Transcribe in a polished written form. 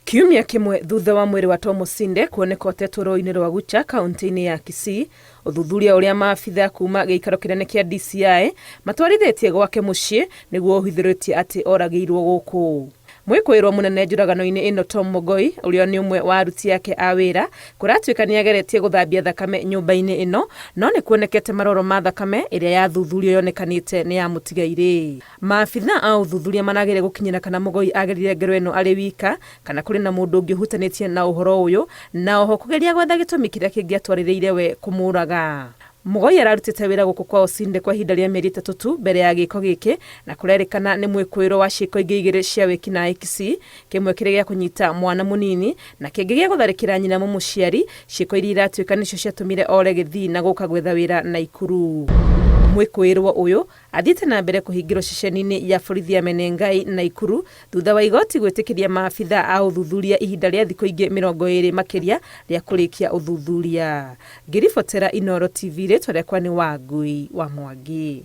Kiumia kimwe thutha wa mwiri wa Tom Musinde kuoneka ũtetũro-inĩ rwa Gucha kaunti-inĩ ya Kisii, ũthuthuria ũrĩa maabitha kuma gĩikaro kĩnene kĩa DCI matwarithĩtie gwake mũciĩ nĩguo ũhithĩrĩtie atĩ oragĩirwo gũkũ. Mwĩkũĩrwo mũnene njũragano-inĩ ĩno Tom Mogoi, ũrĩa nĩ ũmwe wa aruti ake a wĩra, kũratuĩka nĩageretie gũthambia thakame nyũmba-inĩ ĩno, no nĩ kuonekete maroro ma thakame ĩrĩa yathuthurio yonekanĩte nĩ ya mũtigairĩ. Maabitha a ũthuthuria manageria gũkinyĩra kana Mogoi agerire ngero ĩno arĩ wika kana kũrĩ na mũndũ ũngĩ ũhutanĩtie na ũhoro ũyũ, na oho kũgeria gwetha gĩtũmi kĩrĩa kĩngĩatwarĩrĩire we kũmũraga. Mogoi ararutĩte wĩra gũkũ kwa Osinde kwa ihinda rĩa mĩeri 3 tu mbere ya gĩko gĩkĩ, na kũrerĩkana nĩ mwĩkũĩrwo wa ciĩko ingĩ igĩrĩ cia wĩkinaĩ Kisii, kĩmwe kĩrĩ gĩa kũnyita mwana mũnini na kĩngĩ gĩa gũtharĩkĩra nyina mũciari, ciĩko iria iratuĩka nĩcio ciatũmire ore Gĩthii na gũka gwetha wĩra Naikuru. Mwĩkũĩrwo ũyũ athiĩte na mbere kũhingĩrwo ceceni-inĩ ya borithi ya Menengai Naikuru thutha wa igoti gwĩtĩkĩria maabitha a ũthuthuria ihinda rĩa thikũ ingĩ 20 makĩria rĩa kũrĩkia ũthuthuria. Ngĩribotera Inooro TV, rĩtwa rĩakwa nĩ Wangui wa Mwangi.